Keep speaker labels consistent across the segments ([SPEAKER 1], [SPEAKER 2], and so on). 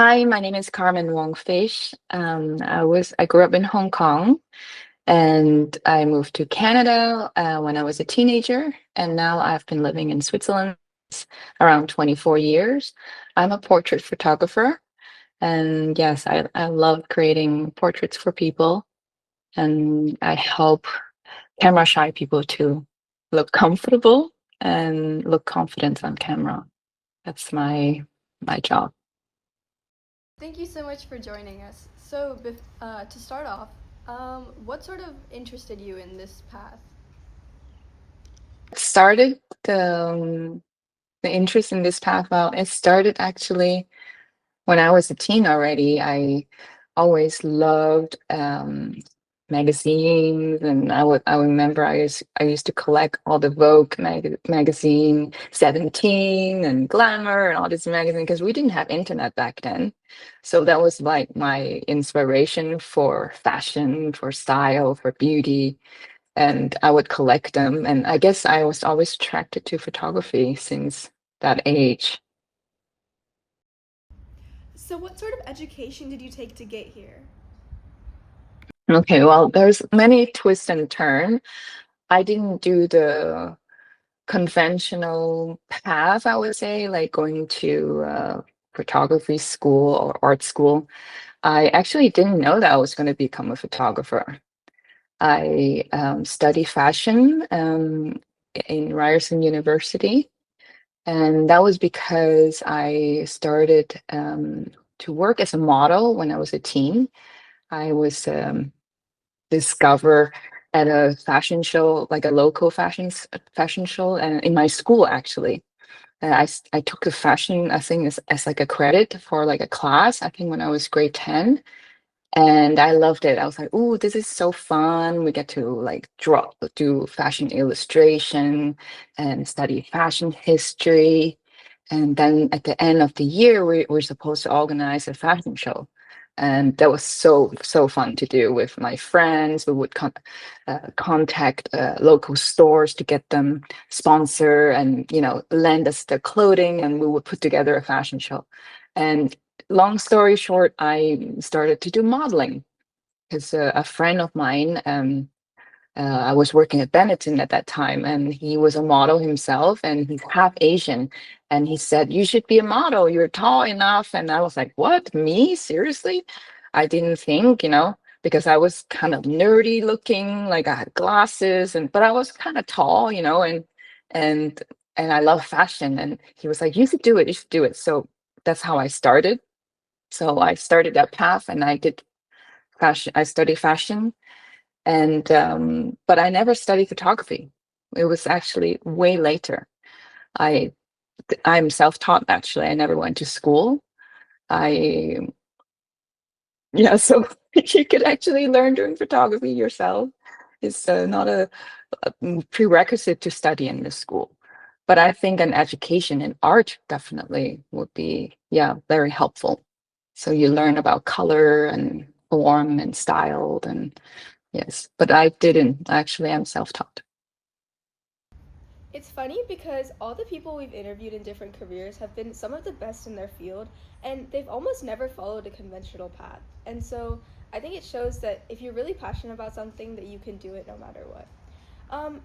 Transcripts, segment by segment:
[SPEAKER 1] Hi, my name is Carmen Wong Fisch. I grew up in Hong Kong and I moved to Canada when I was a teenager, and now I've been living in Switzerland around 24 years. I'm a portrait photographer, and yes, I love creating portraits for people, and I help camera shy people to look comfortable and look confident on camera. That's my job.
[SPEAKER 2] Thank you so much for joining us. To start off, what sort of interested you in this path?
[SPEAKER 1] Started the interest in this path, well, it started actually when I was a teen already. I always loved magazines, and I remember I used to collect all the Vogue magazine 17 and Glamour and all this magazine because we didn't have internet back then. So that was like my inspiration for fashion, for style, for beauty, and I would collect them. And I guess I was always attracted to photography since that age.
[SPEAKER 2] So, what sort of education did you take to get here?
[SPEAKER 1] Okay, well, there's many twists and turns. I didn't do the conventional path, I would say, like going to photography school or art school. I actually didn't know that I was going to become a photographer. I study fashion in Ryerson University. And that was because I started to work as a model when I was a teen. I was discovered at a fashion show, like a local fashion show, and in my school actually. I took the fashion, I think, as like a credit for like a class. I think when I was grade 10, and I loved it. I was like, "Oh, this is so fun. We get to like do fashion illustration and study fashion history." And then at the end of the year, we're supposed to organize a fashion show. And that was so fun to do with my friends. We would contact local stores to get them sponsor and, lend us their clothing, and we would put together a fashion show. And long story short, I started to do modeling because a friend of mine, I was working at Benetton at that time, and he was a model himself, and he's half Asian. And he said, "You should be a model. You're tall enough." And I was like, "What? Me? Seriously?" I didn't think, because I was kind of nerdy looking, like I had glasses, but I was kind of tall, and and I love fashion. And he was like, "You should do it. You should do it." So that's how I started. So I started that path, and I did fashion. I studied fashion, and but I never studied photography. It was actually way later. I I'm self-taught actually. I never went to school. I Yeah, so you could actually learn doing photography yourself. It's not a prerequisite to study in the school. But I think an education in art definitely would be, yeah, very helpful. So you learn about color and form and style, and yes, but I didn't. Actually, I'm self-taught.
[SPEAKER 2] It's funny because all the people we've interviewed in different careers have been some of the best in their field, and they've almost never followed a conventional path. And so I think it shows that if you're really passionate about something, that you can do it no matter what.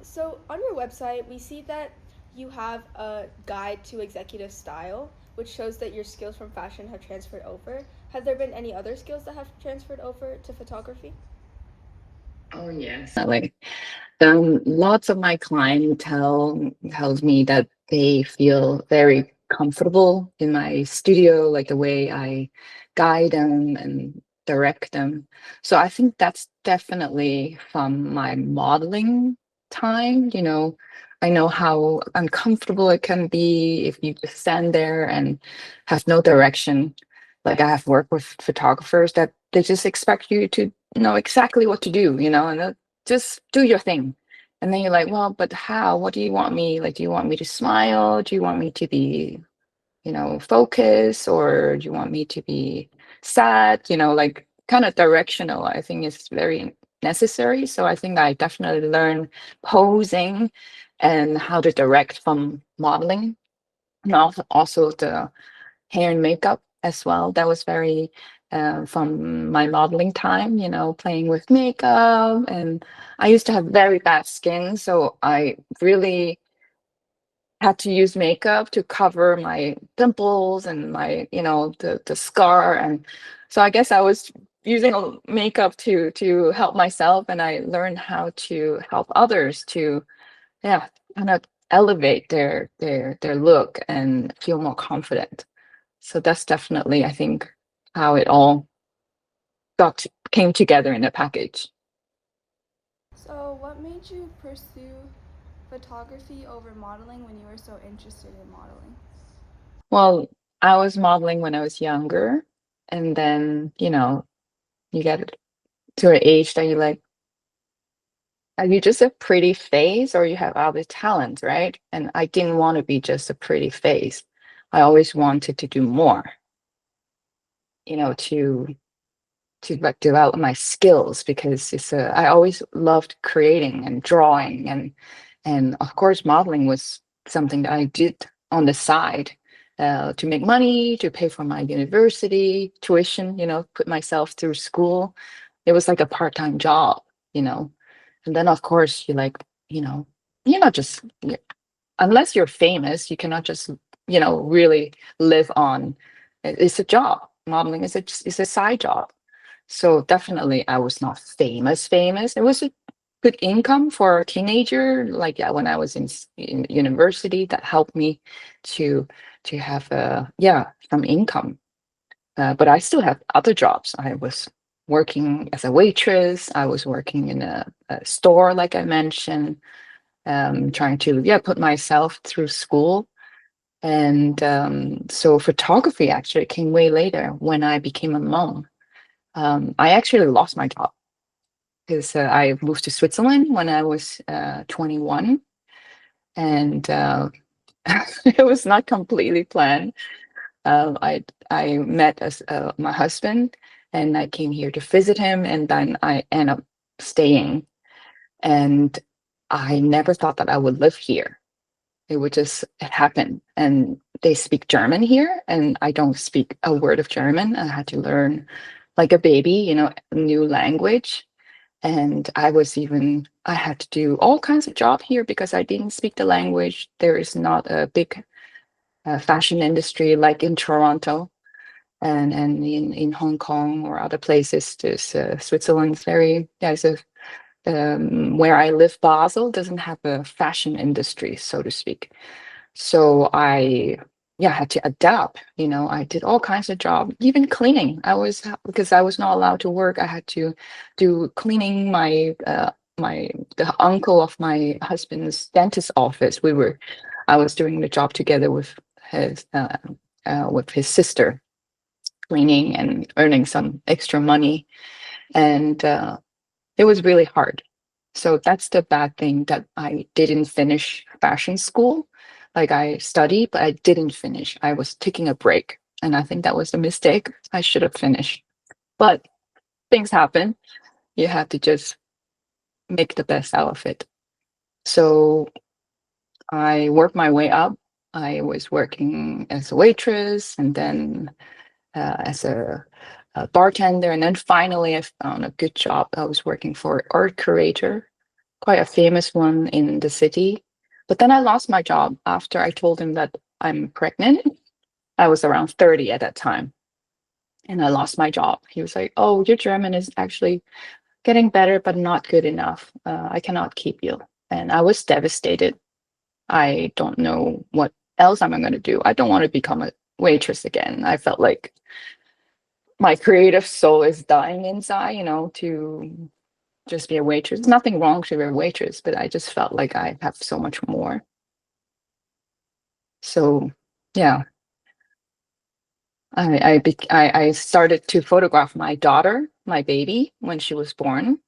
[SPEAKER 2] So on your website, we see that you have a guide to executive style, which shows that your skills from fashion have transferred over. Have there been any other skills that have transferred over to photography?
[SPEAKER 1] Oh, yes. Like, lots of my clientele tells me that they feel very comfortable in my studio, like the way I guide them and direct them. So I think that's definitely from my modeling time. I know how uncomfortable it can be if you just stand there and have no direction. Like I have worked with photographers that they just expect you to know exactly what to do, and just do your thing. And then you're like, well, but how? What do you want me? Like, do you want me to smile? Do you want me to be, focus, or do you want me to be sad? Like kind of directional, I think is very necessary. So I think I definitely learned posing and how to direct from modeling, and also the hair and makeup. as well. That was very from my modeling time, you know, playing with makeup. And I used to have very bad skin, so I really had to use makeup to cover my pimples and my, you know, the scar. And so I guess I was using makeup to help myself, and I learned how to help others to, yeah, kind of elevate their look and feel more confident. So that's definitely, I think, how it all came together in a package.
[SPEAKER 2] So, what made you pursue photography over modeling when you were so interested in modeling?
[SPEAKER 1] Well, I was modeling when I was younger, and then, you know, you get to an age that you like, are you just a pretty face or you have other talents, right? And I didn't want to be just a pretty face. I always wanted to do more, you know, to like develop my skills, because I always loved creating and drawing, and of course modeling was something that I did on the side to make money, to pay for my university tuition, you know, put myself through school. It was like a part-time job, you know. And then of course you like, you know, you're not just, unless you're famous, you cannot just, you know, really live on. It's a job. Modeling is a side job. So definitely I was not famous. It was a good income for a teenager. Like, yeah, when I was in university, that helped me to have some income. But I still have other jobs. I was working as a waitress. I was working in a store, like I mentioned, trying to put myself through school. And so photography actually came way later when I became a mom. I actually lost my job because I moved to Switzerland when I was 21, and it was not completely planned. I met my husband, and I came here to visit him, and then I ended up staying. And I never thought that I would live here. It happened. And they speak German here, and I don't speak a word of German. I had to learn like a baby, you know, a new language. And I had to do all kinds of job here because I didn't speak the language. There is not a big fashion industry like in Toronto and in Hong Kong or other places. There's Switzerland's very, there's a where I live, Basel doesn't have a fashion industry, so to speak. So I, had to adapt. You know, I did all kinds of job, even cleaning. Because I was not allowed to work. I had to do cleaning the uncle of my husband's dentist office. I was doing the job together with his sister, cleaning and earning some extra money. And it was really hard. So that's the bad thing, that I didn't finish fashion school. Like, I studied, but I didn't finish. I was taking a break. And I think that was a mistake. I should have finished. But things happen. You have to just make the best out of it. So I worked my way up. I was working as a waitress, and then as a bartender. And then finally, I found a good job. I was working for art curator, quite a famous one in the city. But then I lost my job after I told him that I'm pregnant. I was around 30 at that time, and I lost my job. He was like, "Oh, your German is actually getting better, but not good enough. I cannot keep you." And I was devastated. I don't know what else I'm going to do. I don't want to become a waitress again. I felt like my creative soul is dying inside, you know, to just be a waitress. There's nothing wrong to be a waitress, but I just felt like I have so much more. So yeah, I started to photograph my daughter, my baby, when she was born,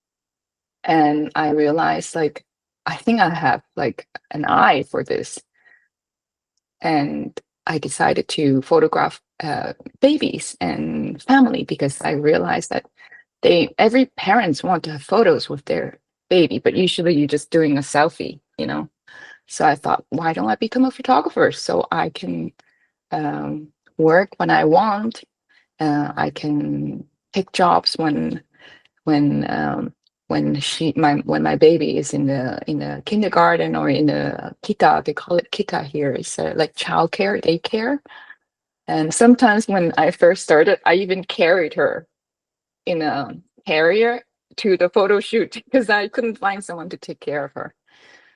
[SPEAKER 1] and I realized, like, I think I have like an eye for this, and I decided to photograph babies and family, because I realized that every parents want to have photos with their baby, but usually you're just doing a selfie, you know. So I thought, why don't I become a photographer so I can work when I want. I can pick jobs when um, when my baby is in the kindergarten or in the kita. They call it kita here. It's like childcare, daycare. And sometimes when I first started, I even carried her in a carrier to the photo shoot because I couldn't find someone to take care of her.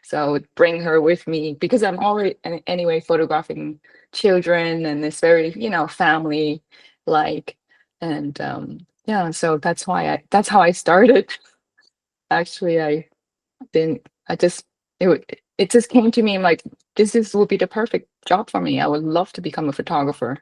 [SPEAKER 1] So I would bring her with me because I'm already anyway photographing children, and it's very, family like. And yeah, so that's how I started. Actually, didn't I just it just came to me. I'm like, this is would be the perfect job for me. I would love to become a photographer.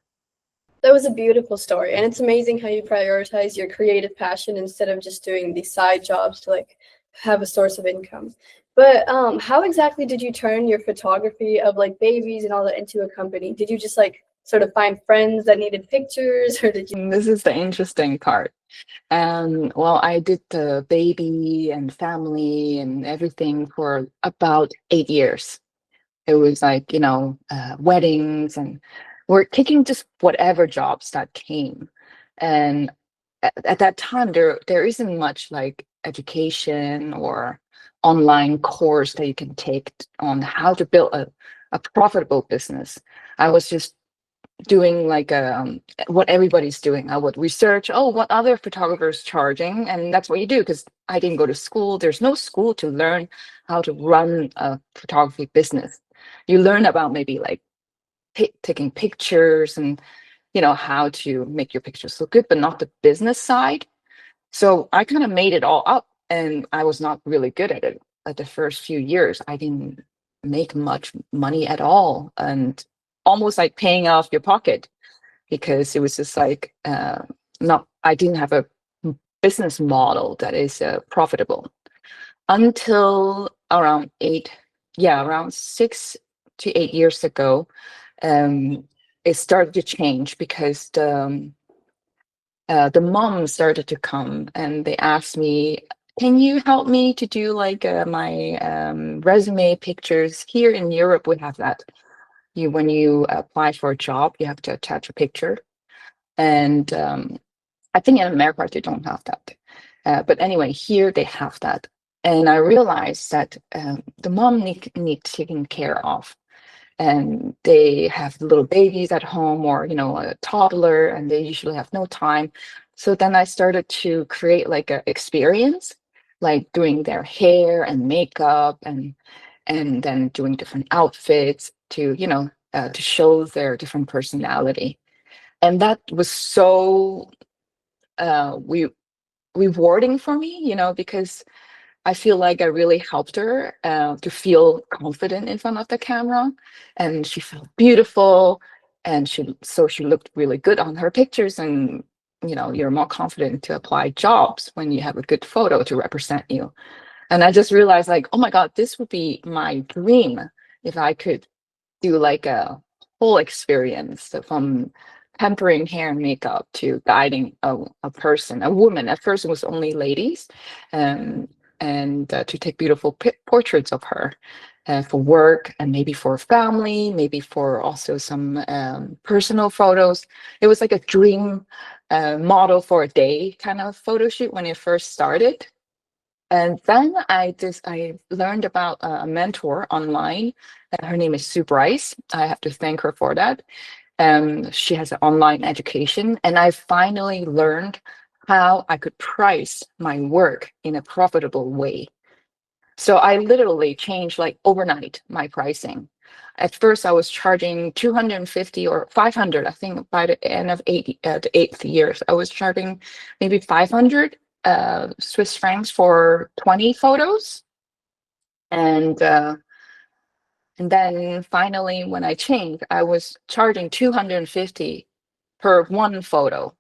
[SPEAKER 3] That was a beautiful story, and it's amazing how you prioritize your creative passion instead of just doing these side jobs to like have a source of income. But how exactly did you turn your photography of like babies and all that into a company? Did you just like sort of find friends that needed pictures, or did you?
[SPEAKER 1] And this is the interesting part. Well, I did the baby and family and everything for about 8 years. It was like, weddings, and we're taking just whatever jobs that came. And at that time, there isn't much like education or online course that you can take on how to build a profitable business. I was just doing like what everybody's doing. I would research, oh, what other photographers charging, and that's what you do because I didn't go to school. There's no school to learn how to run a photography business. You learn about maybe like taking pictures and how to make your pictures look good, but not the business side. So I kind of made it all up, and I was not really good at it. At the first few years, I didn't make much money at all, and almost like paying off your pocket because it was just like not. I didn't have a business model that is profitable until around around 6 to 8 years ago. Um, it started to change because the mom started to come and they asked me, can you help me to do like my resume pictures? Here in Europe, we have that. When you apply for a job, you have to attach a picture. And I think in America, they don't have that. But anyway, here they have that. And I realized that the mom need taken care of, and they have little babies at home, or a toddler, and they usually have no time. So then I started to create like an experience, like doing their hair and makeup, and then doing different outfits to to show their different personality. And that was so we rewarding for me, because I feel like I really helped her to feel confident in front of the camera, and she felt beautiful, and she looked really good on her pictures. And you're more confident to apply jobs when you have a good photo to represent you. And I just realized, like, oh my God, this would be my dream if I could do like a whole experience, so from pampering hair and makeup to guiding a person, a woman. At first, it was only ladies, um, and to take beautiful portraits of her for work and maybe for family, maybe for also some personal photos. It was like a dream model for a day kind of photo shoot when it first started. And then I learned about a mentor online. Her name is Sue Bryce. I have to thank her for that. She has an online education, and I finally learned how I could price my work in a profitable way. So I literally changed like overnight my pricing. At first, I was charging 250 or 500. I think by the end of the eighth years, I was charging maybe 500 Swiss francs for 20 photos. And then finally, when I changed, I was charging 250 per one photo.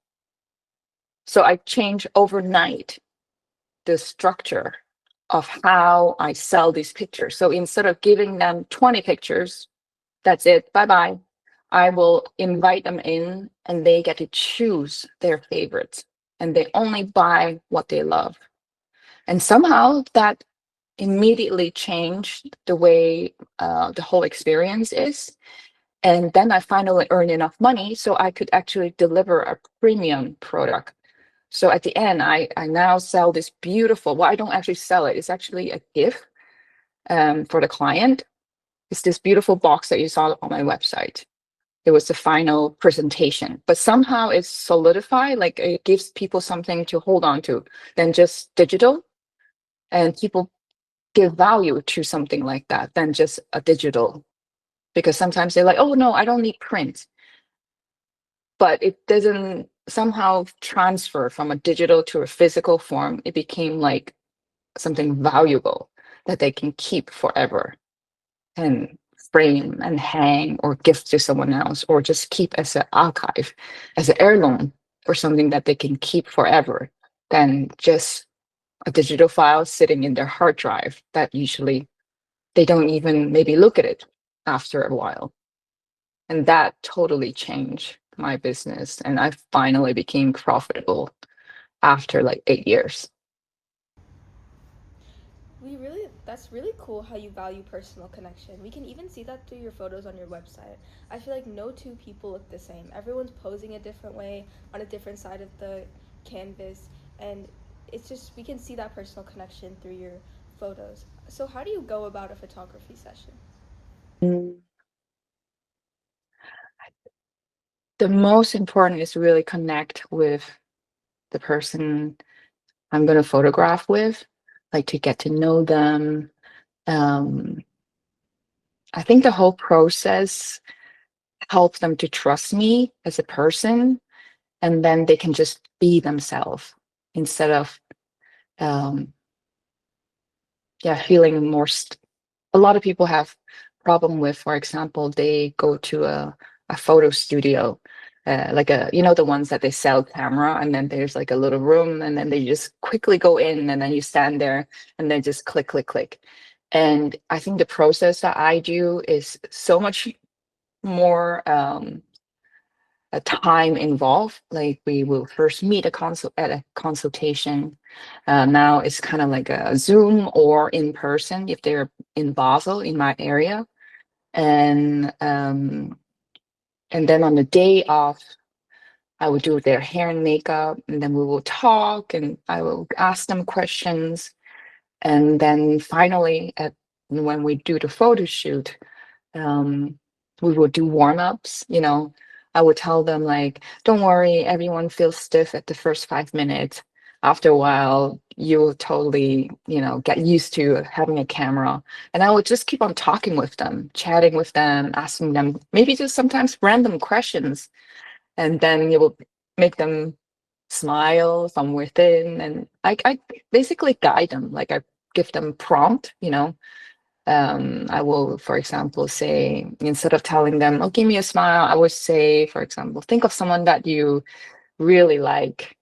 [SPEAKER 1] So I changed overnight the structure of how I sell these pictures. So instead of giving them 20 pictures, that's it, bye bye. I will invite them in, and they get to choose their favorites, and they only buy what they love. And somehow that immediately changed the way the whole experience is. And then I finally earned enough money so I could actually deliver a premium product. So at the end, I now sell this beautiful, well, I don't actually sell it. It's actually a gift for the client. It's this beautiful box that you saw on my website. It was the final presentation, but somehow it's solidified, like it gives people something to hold on to than just digital. And people give value to something like that than just a digital. Because sometimes they're like, oh no, I don't need print. But it doesn't somehow transfer from a digital to a physical form. It became like something valuable that they can keep forever and frame and hang or gift to someone else, or just keep as an archive, as an heirloom, or something that they can keep forever than just a digital file sitting in their hard drive that usually they don't even maybe look at it after a while. And that totally changed my business. And I finally became profitable after like 8 years.
[SPEAKER 2] That's really cool how you value personal connection. We can even see that through your photos on your website. I feel like no two people look the same. Everyone's posing a different way on a different side of the canvas, and it's just we can see that personal connection through your photos. So how do you go about a photography session?
[SPEAKER 1] The most important is really connect with the person I'm going to photograph with, like to get to know them. Um, I think the whole process helps them to trust me as a person, and then they can just be themselves instead of, um, yeah, feeling more. A lot of people have problem with, for example, they go to a photo studio, like the ones that they sell camera, and then there's like a little room, and then they just quickly go in, and then you stand there, and then just click, click, click. And I think the process that I do is so much more a time involved. Like we will first meet at a consultation. Now it's kind of like a Zoom or in person if they're in Basel in my area, and then on the day off, I will do their hair and makeup, and then we will talk, and I will ask them questions, and then finally, when we do the photo shoot, um, we will do warm-ups. I would tell them like, don't worry, everyone feels stiff at the first 5 minutes. After a while, you will totally, get used to having a camera. And I would just keep on talking with them, chatting with them, asking them maybe just sometimes random questions. And then you will make them smile from within. And I basically guide them, like I give them prompt. I will, for example, say, instead of telling them, oh, give me a smile, I would say, for example, think of someone that you really like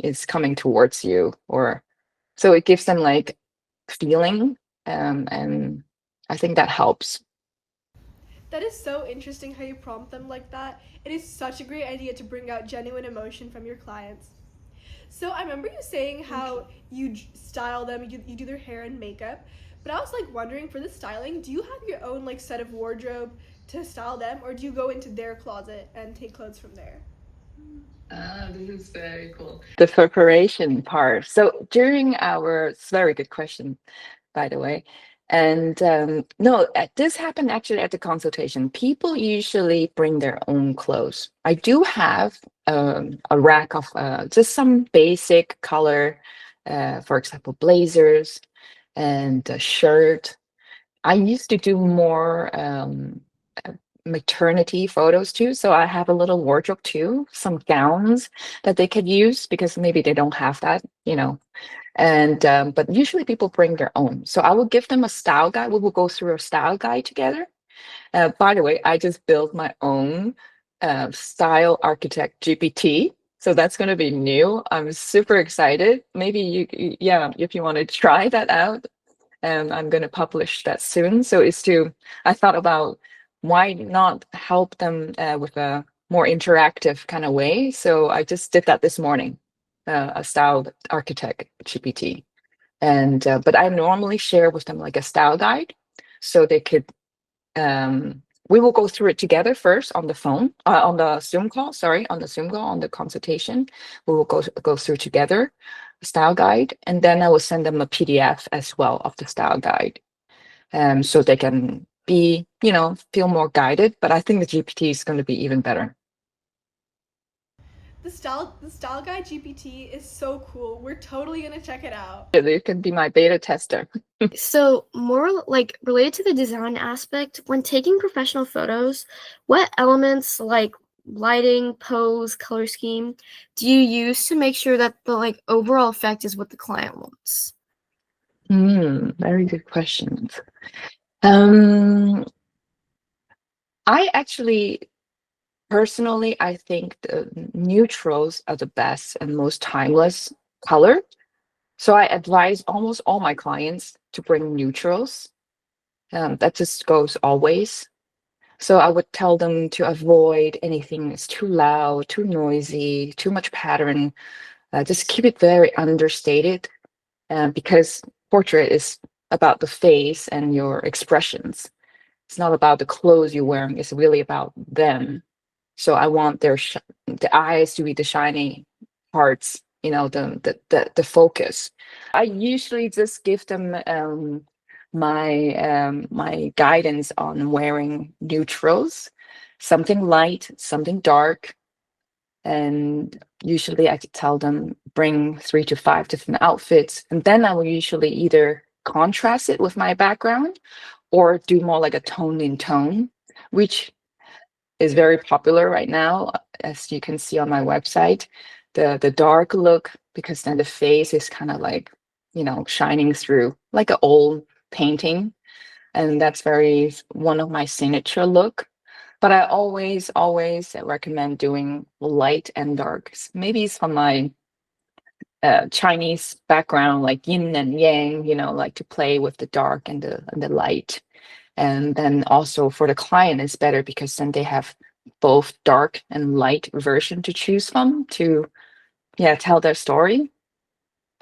[SPEAKER 1] is coming towards you. Or so it gives them like feeling. And I think that helps.
[SPEAKER 4] That is so interesting how you prompt them like that. It is such a great idea to bring out genuine emotion from your clients. So I remember you saying how you style them, you do their hair and makeup. But I was like wondering, for the styling, do you have your own like set of wardrobe to style them, or do you go into their closet and take clothes from there?
[SPEAKER 1] This is very cool. The preparation part. So it's a very good question, by the way. And no, this happened actually at the consultation. People usually bring their own clothes. I do have a rack of just some basic color, for example, blazers and a shirt. I used to do more uh, maternity photos too. So I have a little wardrobe too, some gowns that they could use because maybe they don't have that. And but usually people bring their own. So I will give them a style guide. We will go through a style guide together. By the way, I just built my own style architect GPT. So that's going to be new. I'm super excited. Maybe yeah, if you want to try that out, I'm going to publish that soon. So I thought about why not help them with a more interactive kind of way. So I just did that this morning, a style architect GPT. But I normally share with them like a style guide so they could we will go through it together first on the phone, on the Zoom call, sorry, on the Zoom call, on the consultation. We will go through together style guide, and then I will send them a PDF as well of the style guide, so they can be, feel more guided. But I think the GPT is going to be even better.
[SPEAKER 4] The style guide GPT is so cool. We're totally gonna check it out.
[SPEAKER 1] It can be my beta tester.
[SPEAKER 5] So more like related to the design aspect, when taking professional photos, what elements like lighting, pose, color scheme do you use to make sure that the like overall effect is what the client wants?
[SPEAKER 1] Very good questions. I actually personally, I think the neutrals are the best and most timeless color. So I advise almost all my clients to bring neutrals. That just goes always. So I would tell them to avoid anything that's too loud, too noisy, too much pattern. Just keep it very understated, because portrait is about the face and your expressions. It's not about the clothes you're wearing. It's really about them. So I want the eyes to be the shiny parts, the focus. I usually just give them my guidance on wearing neutrals, something light, something dark, and usually I could tell them bring 3 to 5 different outfits, and then I will usually either contrast it with my background or do more like a tone in tone, which is very popular right now, as you can see on my website. The dark look, because then the face is kind of like, shining through like an old painting, and that's very one of my signature look. But I always recommend doing light and dark. Maybe it's from my Chinese background, like yin and yang, like to play with the dark and the light. And then also for the client, it's better because then they have both dark and light version to choose from to, tell their story.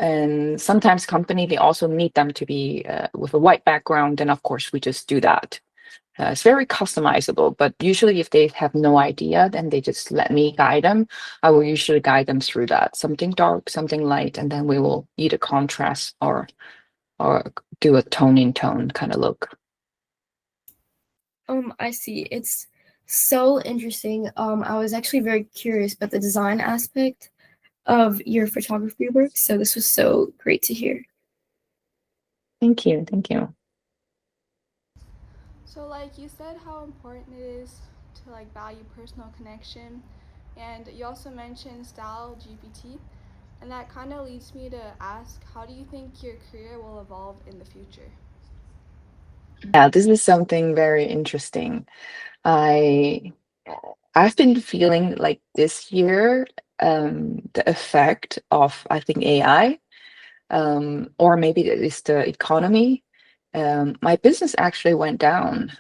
[SPEAKER 1] And sometimes company, they also need them to be with a white background. Then of course we just do that. It's very customizable, but usually if they have no idea, then they just let me guide them. I will usually guide them through that. Something dark, something light, and then we will either contrast or do a tone in tone kind of look.
[SPEAKER 5] I see. It's so interesting. I was actually very curious about the design aspect of your photography work, so this was so great to hear.
[SPEAKER 1] Thank you.
[SPEAKER 2] So like you said how important it is to like value personal connection, and you also mentioned style GPT, and that kind of leads me to ask, how do you think your career will evolve in the future?
[SPEAKER 1] Yeah, this is something very interesting. I've been feeling like this year, the effect of, I think, AI, or maybe it's the economy. My business actually went down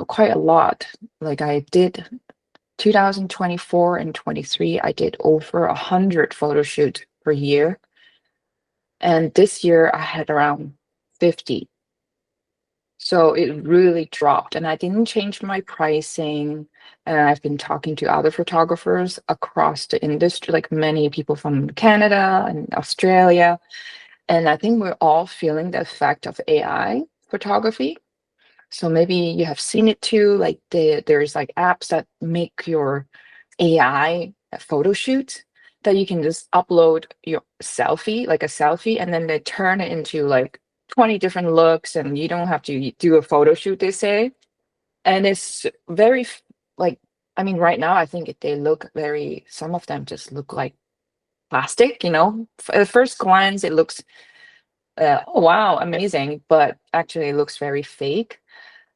[SPEAKER 1] quite a lot. Like I did 2024 and 23, I did over 100 photo shoots per year. And this year I had around 50. So it really dropped, and I didn't change my pricing. And I've been talking to other photographers across the industry, like many people from Canada and Australia. And I think we're all feeling the effect of AI photography. So maybe you have seen it too, like there's like apps that make your AI photo shoot that you can just upload your selfie, like a selfie, and then they turn it into like 20 different looks, and you don't have to do a photo shoot, they say. And it's very like, I mean, right now I think they look very, some of them just look like plastic, At first glance it looks oh wow, amazing, but actually it looks very fake.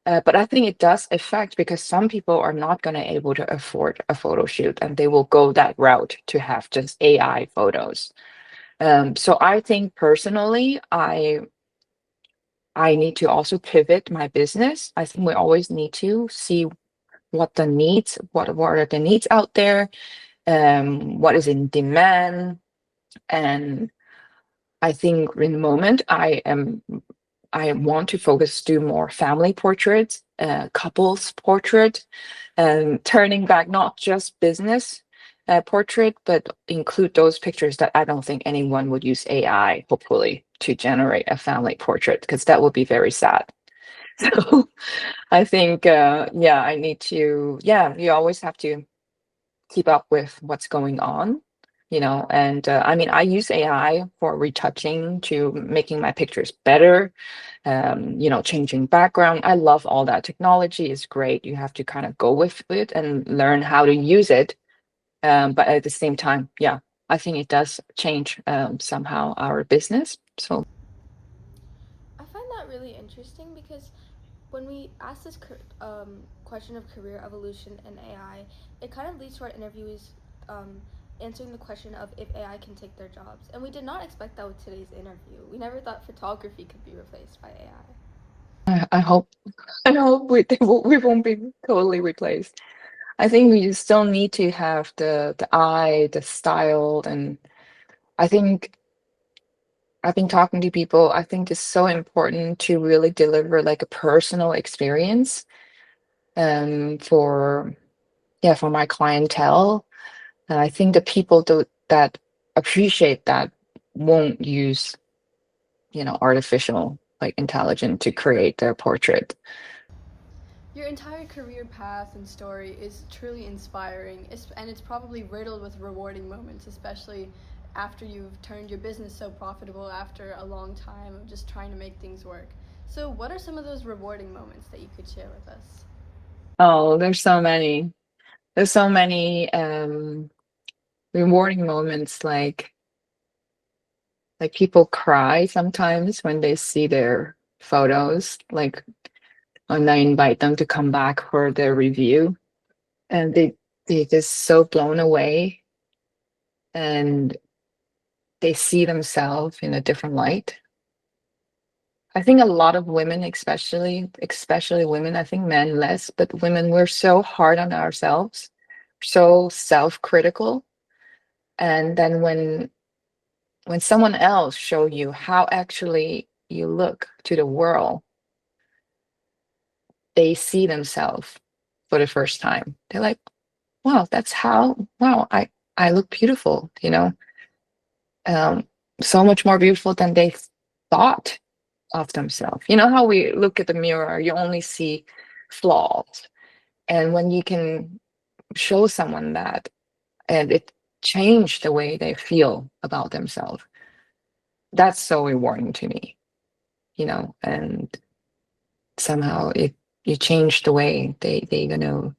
[SPEAKER 1] But I think it does affect, because some people are not going to able to afford a photo shoot, and they will go that route to have just AI photos. So I think personally, I need to also pivot my business. I think we always need to see what the needs, what are the needs out there, what is in demand. And I think in the moment I am I want to do more family portraits, couples portrait, and turning back not just business portrait, but include those pictures that I don't think anyone would use AI, hopefully, to generate a family portrait, because that would be very sad. So I think, yeah, I need to, yeah, you always have to keep up with what's going on, and I mean, I use AI for retouching to making my pictures better, changing background. I love all that. Technology is great. You have to kind of go with it and learn how to use it. But at the same time, yeah, I think it does change somehow our business. So
[SPEAKER 2] I find that really interesting because when we ask this question of career evolution and AI, it kind of leads to our interviewees answering the question of if AI can take their jobs. And we did not expect that with today's interview. We never thought photography could be replaced by AI.
[SPEAKER 1] I hope we won't be totally replaced. I think we still need to have the eye, the style, and I think I've been talking to people. I think it's so important to really deliver like a personal experience for for my clientele. And I think the people that appreciate that won't use, artificial like intelligence to create their portrait.
[SPEAKER 6] Your entire career path and story is truly inspiring, and it's probably riddled with rewarding moments, especially after you've turned your business so profitable after a long time of just trying to make things work. So what are some of those rewarding moments that you could share with us?
[SPEAKER 1] Oh, there's so many. There's so many rewarding moments, like people cry sometimes when they see their photos, like when I invite them to come back for their review, and they just so blown away, and they see themselves in a different light. I think a lot of women, especially women, I think men less, but women, we're so hard on ourselves, so self-critical. And then when someone else show you how actually you look to the world, they see themselves for the first time. They're like, wow, wow, I look beautiful, so much more beautiful than they thought of themselves. You know how we look at the mirror, you only see flaws. And when you can show someone that, and it changed the way they feel about themselves, that's so rewarding to me, and somehow you change the way they gonna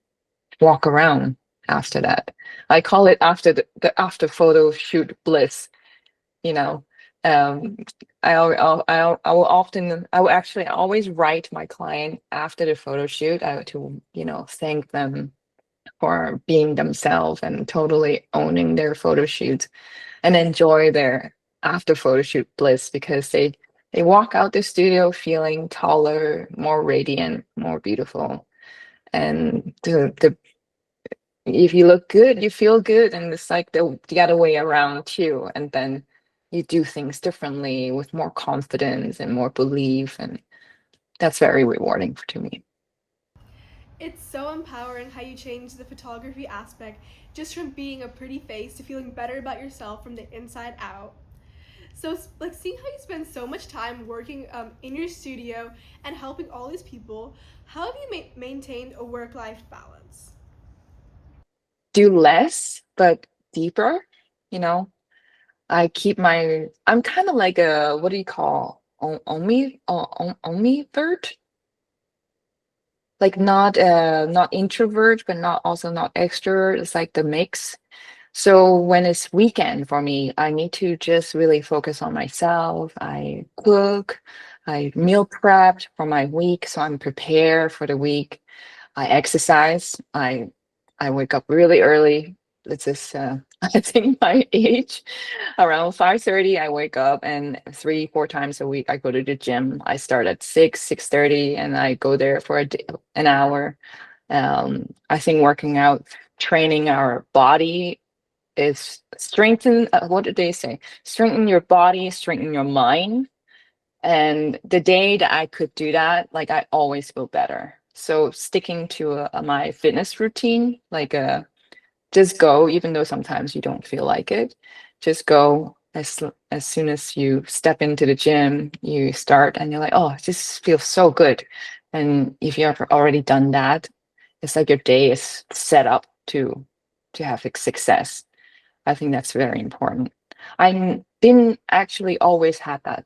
[SPEAKER 1] walk around after that. I call it after the after photo shoot bliss, you know. Um, I will often, I will actually always write my client after the photo shoot to, thank them for being themselves and totally owning their photo shoots and enjoy their after photo shoot bliss, because they walk out the studio feeling taller, more radiant, more beautiful. And the if you look good, you feel good, and it's like the other way around too. And then you do things differently with more confidence and more belief, and that's very rewarding to me.
[SPEAKER 4] It's so empowering how you change the photography aspect just from being a pretty face to feeling better about yourself from the inside out. So, like, seeing how you spend so much time working in your studio and helping all these people, how have you maintained a work-life balance?
[SPEAKER 1] Do less, but deeper, you know. I'm kind of like a, what do you call, omnivert? Like not introvert, but not extrovert. It's like the mix. So when it's weekend for me, I need to just really focus on myself. I cook, I meal prep for my week, so I'm prepared for the week. I exercise. I wake up really early. It's just I think my age, around 5:30 I wake up, and 3-4 times a week I go to the gym. I start at 6:30, and I go there for an hour. I think working out, training our body is strengthen, what did they say? Strengthen your body, strengthen your mind. And the day that I could do that, like I always feel better. So sticking to my fitness routine, like just go, even though sometimes you don't feel like it. Just go as soon as you step into the gym, you start and you're like, oh, it just feels so good. And if you have already done that, it's like your day is set up to have success. I think that's very important. I didn't actually always have that.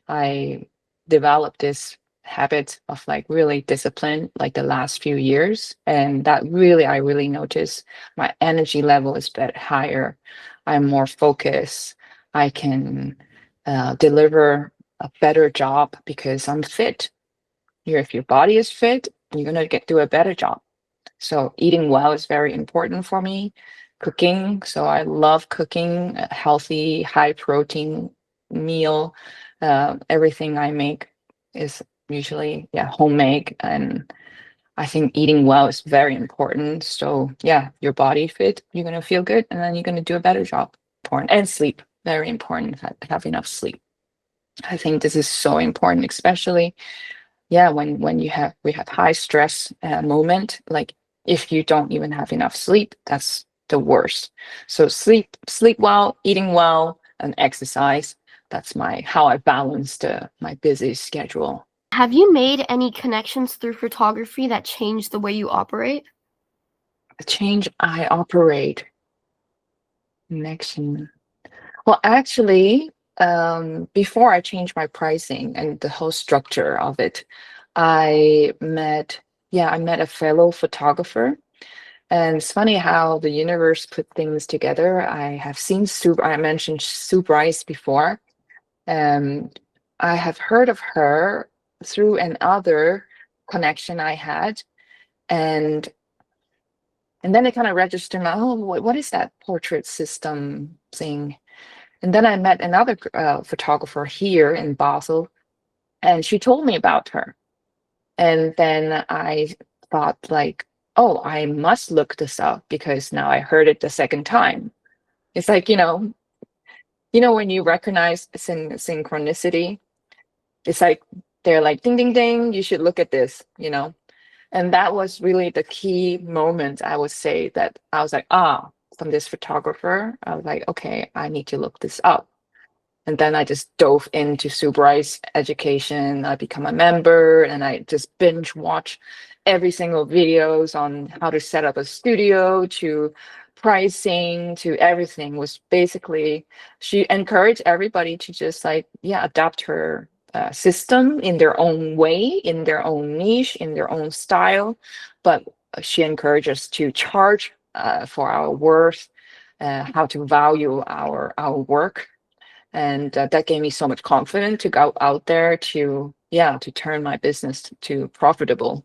[SPEAKER 1] I developed this habit of like really discipline like the last few years, and that really I really notice my energy level is better higher. I'm more focused. I can deliver a better job because I'm fit. If your body is fit, you're gonna get do a better job. So eating well is very important for me. Cooking, so I love cooking a healthy, high protein meal. Everything I make is usually homemade, and I think eating well is very important. So yeah, your body fit, you're gonna feel good, and then you're gonna do a better job. Important and sleep, very important. Have enough sleep. I think this is so important, especially when we have high stress moment, like if you don't even have enough sleep, that's the worst. So sleep well, eating well, and exercise. That's my how I balance my busy schedule.
[SPEAKER 5] Have you made any connections through photography that changed the way you operate?
[SPEAKER 1] The change I operate connection. Well, actually, before I changed my pricing and the whole structure of it, I met a fellow photographer. And it's funny how the universe put things together. I have seen I mentioned Sue Bryce before. Um, I have heard of her through another connection I had. And and then it kind of registered my, oh, what is that portrait system thing? And then I met another photographer here in Basel, and she told me about her. And then I thought, like, oh, I must look this up because now I heard it the second time. It's like, when you recognize synchronicity, it's like they're like, ding, ding, ding, you should look at this. And that was really the key moment, I would say, that I was like, from this photographer, I was like, okay, I need to look this up. And then I just dove into Sue Bryce education. I become a member and I just binge watch every single videos on how to set up a studio to pricing to everything. Was basically, she encouraged everybody to just like, adapt her system in their own way, in their own niche, in their own style. But she encouraged us to charge for our worth, how to value our work, and that gave me so much confidence to go out there to turn my business to profitable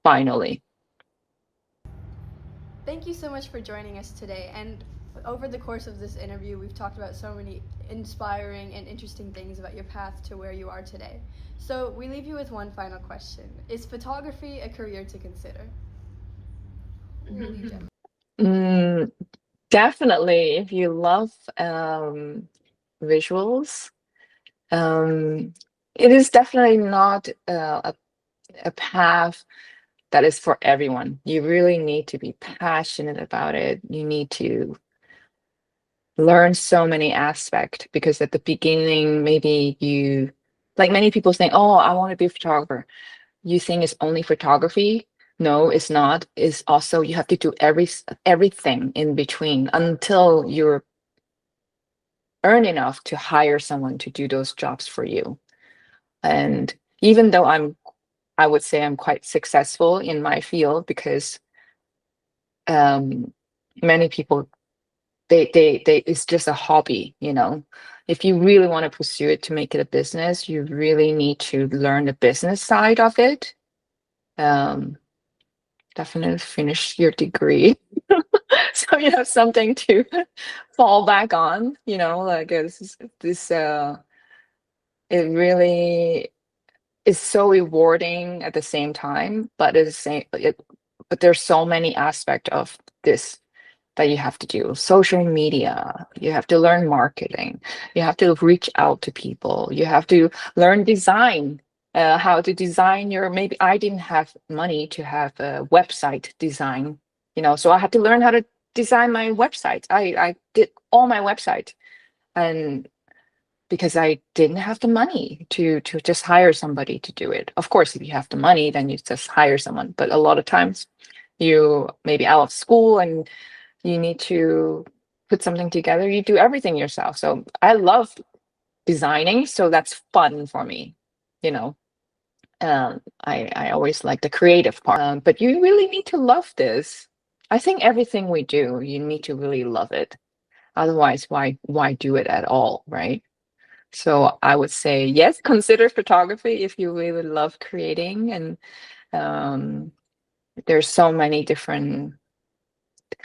[SPEAKER 1] finally.
[SPEAKER 6] Thank you so much for joining us today. And over the course of this interview, we've talked about so many inspiring and interesting things about your path to where you are today. So we leave you with one final question. Is photography a career to consider? We'll leave Jen.
[SPEAKER 1] Definitely, if you love visuals, it is definitely not a path that is for everyone. You really need to be passionate about it. You need to learn so many aspects, because at the beginning, maybe you, like many people saying, oh, I want to be a photographer. You think it's only photography? No, it's not. It's also, you have to do everything in between until you're earn enough to hire someone to do those jobs for you. And even though I would say I'm quite successful in my field, because many people, they it's just a hobby. If you really want to pursue it to make it a business, you really need to learn the business side of it. Definitely finish your degree so you have something to fall back on, like this it really is so rewarding at the same time, but at the same but there's so many aspects of this that you have to do. Social media, you have to learn marketing, you have to reach out to people, you have to learn design, how to design your, maybe I didn't have money to have a website design, so I had to learn how to design my website. I did all my website, and because I didn't have the money to just hire somebody to do it. Of course, if you have the money, then you just hire someone. But a lot of times you maybe out of school and you need to put something together, you do everything yourself. So I love designing, so that's fun for me, you know. I always like the creative part, but you really need to love this. I think everything we do, you need to really love it. Otherwise, why do it at all, right? So I would say yes, consider photography if you really love creating, and there's so many different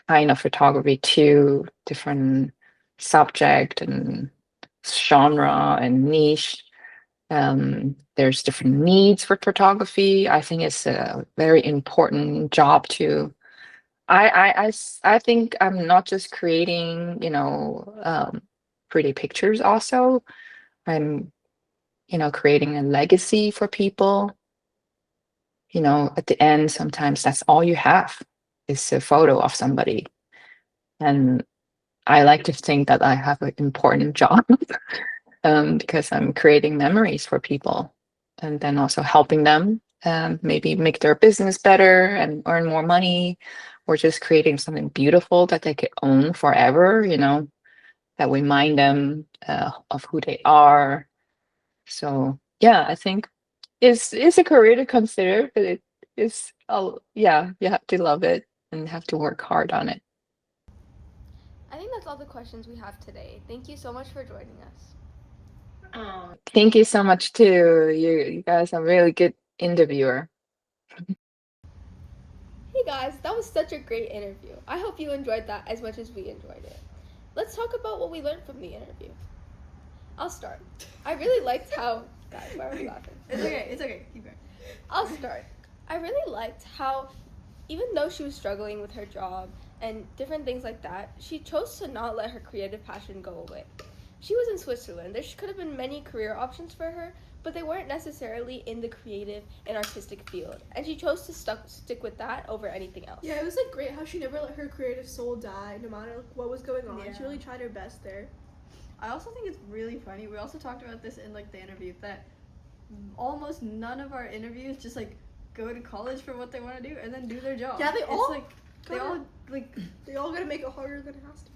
[SPEAKER 1] kind of photography too, different subject and genre and niche. There's different needs for photography. I think it's a very important job too. I think I'm not just creating, pretty pictures also. I'm, creating a legacy for people. At the end, sometimes that's all you have is a photo of somebody. And I like to think that I have an important job because I'm creating memories for people and then also helping them maybe make their business better and earn more money, or just creating something beautiful that they could own forever, that remind them of who they are. So yeah, I think it's a career to consider, but it is, yeah, you have to love it and have to work hard on it.
[SPEAKER 2] I think that's all the questions we have today. Thank you so much for joining us.
[SPEAKER 1] Thank you so much too. You guys are really good interviewer.
[SPEAKER 2] Hey guys, that was such a great interview. I hope you enjoyed that as much as we enjoyed it. Let's talk about what we learned from the interview. I'll start. I really liked how... Guys, why are we laughing?
[SPEAKER 6] It's okay. Keep going.
[SPEAKER 2] I'll start. I really liked how, even though she was struggling with her job and different things like that, she chose to not let her creative passion go away. She was in Switzerland. There could have been many career options for her, but they weren't necessarily in the creative and artistic field. And she chose to stick with that over anything else.
[SPEAKER 4] Yeah, it was great how she never let her creative soul die, no matter what was going on. Yeah. She really tried her best there.
[SPEAKER 6] I also think it's really funny. We also talked about this in the interview, that almost none of our interviews just go to college for what they want to do and then do their job.
[SPEAKER 4] Yeah, they all gotta make it harder than it has to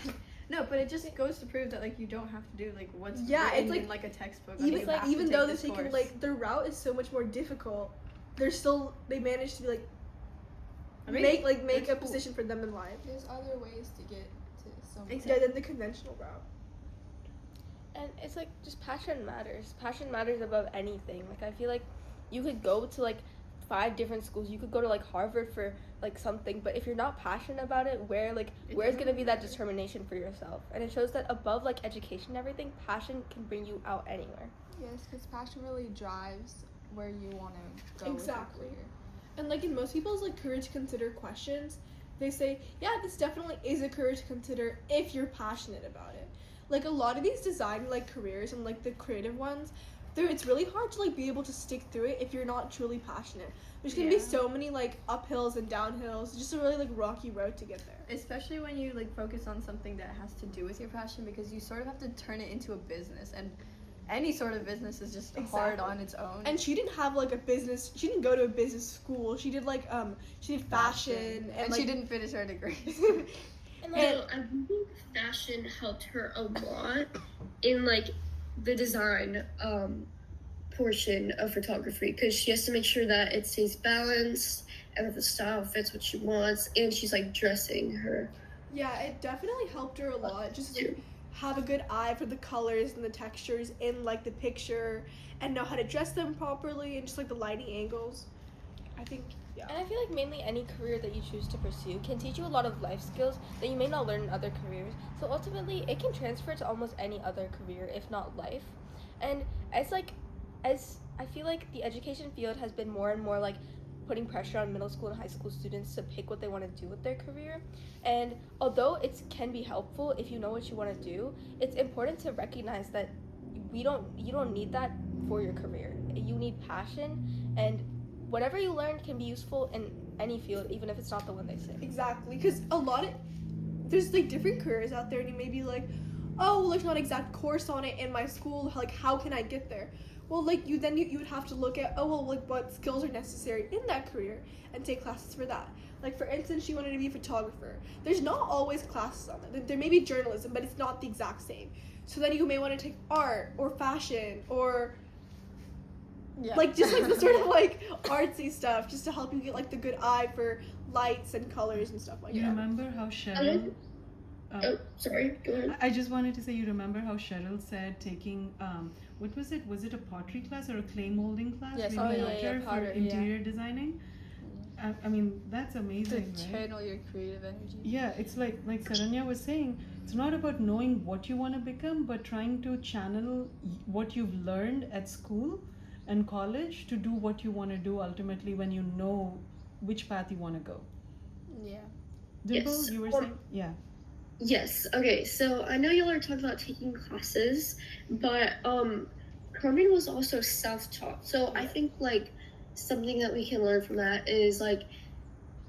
[SPEAKER 4] be.
[SPEAKER 6] No, but it just goes to prove that you don't have to do what's
[SPEAKER 4] written
[SPEAKER 6] in a textbook.
[SPEAKER 4] Even though they're taking their route is so much more difficult, they managed to make a position for them in life.
[SPEAKER 7] There's other ways to get to somewhere.
[SPEAKER 4] Yeah, than the conventional route.
[SPEAKER 2] And it's just passion matters. Passion matters above anything. I feel you could go to 5 different schools. You could go to Harvard for something, but if you're not passionate about it, where's gonna be that determination for yourself? And it shows that above education and everything, passion can bring you out anywhere.
[SPEAKER 7] Yes, because passion really drives where you want to go.
[SPEAKER 4] Exactly. And in most people's career to consider questions, they say, yeah, this definitely is a career to consider if you're passionate about it. A lot of these design careers and the creative ones, it's really hard to be able to stick through it if you're not truly passionate. There's gonna be so many uphills and downhills. It's just a really rocky road to get there.
[SPEAKER 6] Especially when you focus on something that has to do with your passion, because you sort of have to turn it into a business, and any sort of business is just hard on its own.
[SPEAKER 4] And she didn't have a business. She didn't go to a business school. She did she did fashion
[SPEAKER 6] and she didn't finish her degree.
[SPEAKER 5] And I think fashion helped her a lot in the design portion of photography, because she has to make sure that it stays balanced and that the style fits what she wants, and she's dressing her.
[SPEAKER 4] Yeah, it definitely helped her a lot. Just have a good eye for the colors and the textures in the picture, and know how to dress them properly, and just the lighting angles. I think. Yeah.
[SPEAKER 2] And I feel mainly any career that you choose to pursue can teach you a lot of life skills that you may not learn in other careers. So ultimately, it can transfer to almost any other career, if not life. And as I feel the education field has been more and more putting pressure on middle school and high school students to pick what they want to do with their career. And although it can be helpful if you know what you want to do, it's important to recognize that you don't need that for your career. You need passion, and whatever you learn can be useful in any field, even if it's not the one they say.
[SPEAKER 4] Exactly, because there's like different careers out there, and you may be like, oh, well, there's not an exact course on it in my school. Like, how can I get there? Well, like you would have to look at, oh, well, like what skills are necessary in that career and take classes for that. Like, for instance, she wanted to be a photographer. There's not always classes on it. There may be journalism, but it's not the exact same. So then you may want to take art or fashion or like just like the sort of like artsy stuff, just to help you get like the good eye for lights and colors and stuff like that.
[SPEAKER 8] You remember how Cheryl?
[SPEAKER 3] Sorry, go ahead.
[SPEAKER 8] I just wanted to say, you remember how Cheryl said taking what was it? Was it a pottery class or a clay molding class?
[SPEAKER 6] Yes,
[SPEAKER 8] for
[SPEAKER 6] pottery,
[SPEAKER 8] interior designing. I mean, that's amazing,
[SPEAKER 6] to
[SPEAKER 8] right?
[SPEAKER 6] channel your creative energy.
[SPEAKER 8] Yeah, it's like Saranya was saying, it's not about knowing what you want to become, but trying to channel what you've learned at school and college to do what you want to do ultimately when you know which path you want to go.
[SPEAKER 6] Yeah.
[SPEAKER 8] Dimple,
[SPEAKER 3] Yes.
[SPEAKER 8] you were saying? Yeah.
[SPEAKER 5] Yes. Okay. So I know y'all are talking about taking classes, but Carmen was also self-taught. So I think like something that we can learn from that is like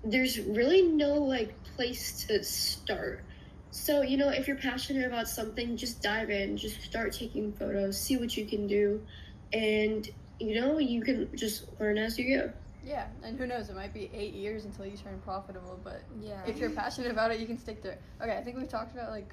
[SPEAKER 5] there's really no like place to start. So if you're passionate about something, just dive in, just start taking photos, see what you can do, and you can just learn as you go.
[SPEAKER 6] Yeah, and who knows, it might be 8 years until you turn profitable, but if you're passionate about it, you can stick to it. Okay, I think we've talked about like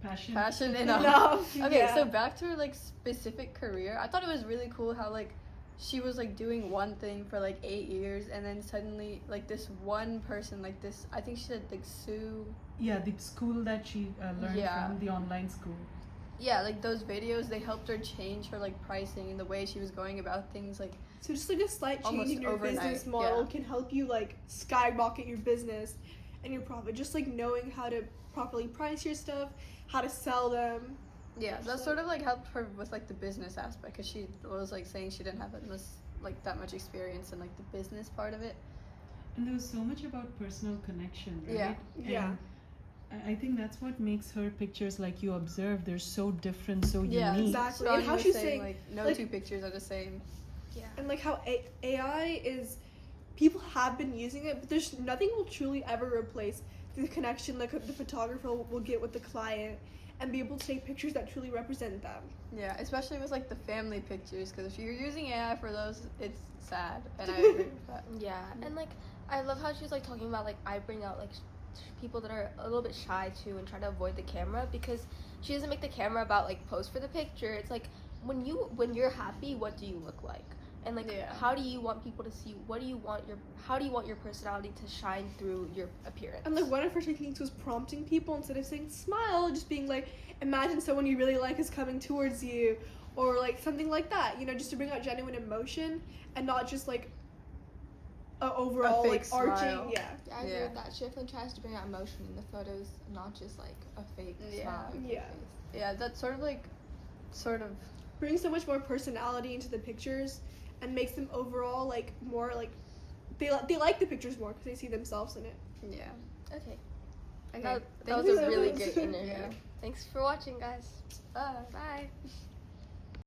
[SPEAKER 6] passion enough. Okay, so back to her like specific career. I thought it was really cool how like she was like doing one thing for like 8 years, and then suddenly like this one person, like this, I think she said like Sue.
[SPEAKER 8] Yeah, the school that she learned from, the online school.
[SPEAKER 6] Yeah, like those videos, they helped her change her like pricing and the way she was going about things. Like,
[SPEAKER 4] so just like a slight change
[SPEAKER 6] almost
[SPEAKER 4] in your
[SPEAKER 6] overnight,
[SPEAKER 4] business model can help you like skyrocket your business and your profit. Just like knowing how to properly price your stuff, how to sell them.
[SPEAKER 6] Yeah, that sort of like helped her with like the business aspect, because she was like saying she didn't have that much experience in like the business part of it.
[SPEAKER 8] And there was so much about personal connection, right?
[SPEAKER 6] Yeah.
[SPEAKER 4] Yeah.
[SPEAKER 8] I think that's what makes her pictures, like you observe, they're so different, so
[SPEAKER 6] Yeah,
[SPEAKER 8] unique.
[SPEAKER 4] Exactly.
[SPEAKER 6] Ronnie
[SPEAKER 4] And how
[SPEAKER 6] was
[SPEAKER 4] she's
[SPEAKER 6] saying
[SPEAKER 4] saying
[SPEAKER 6] like no
[SPEAKER 4] like-
[SPEAKER 6] two pictures are the same.
[SPEAKER 2] Yeah.
[SPEAKER 4] And like how AI is, people have been using it, but there's nothing will truly ever replace the connection like the photographer will get with the client and be able to take pictures that truly represent them.
[SPEAKER 6] Yeah, especially with like the family pictures, because if you're using AI for those, it's sad, and I agree with that.
[SPEAKER 2] Yeah, and like I love how she's like talking about like I bring out like people that are a little bit shy too and try to avoid the camera, because she doesn't make the camera about like pose for the picture. It's like when you're happy, what do you look like? And like how do you want people to see, how do you want your personality to shine through your appearance?
[SPEAKER 4] And like one of her techniques was prompting people, instead of saying smile, just being like, imagine someone you really like is coming towards you, or like something like that, just to bring out genuine emotion and not just like overall
[SPEAKER 6] fake
[SPEAKER 4] like arching.
[SPEAKER 6] smile.
[SPEAKER 7] Yeah, I agree with that. She definitely tries to bring out emotion in the photos, not just like a fake smile. or fake
[SPEAKER 4] Yeah.
[SPEAKER 7] face.
[SPEAKER 6] Yeah, that's sort of
[SPEAKER 4] Brings so much more personality into the pictures and makes them overall like more like they like the pictures more because they see themselves in it.
[SPEAKER 6] yeah.
[SPEAKER 2] Okay.
[SPEAKER 6] Okay.
[SPEAKER 2] That was
[SPEAKER 4] you
[SPEAKER 2] a
[SPEAKER 4] so
[SPEAKER 2] really
[SPEAKER 4] much.
[SPEAKER 2] good interview.
[SPEAKER 6] Yeah.
[SPEAKER 2] Thanks for watching, guys. Bye.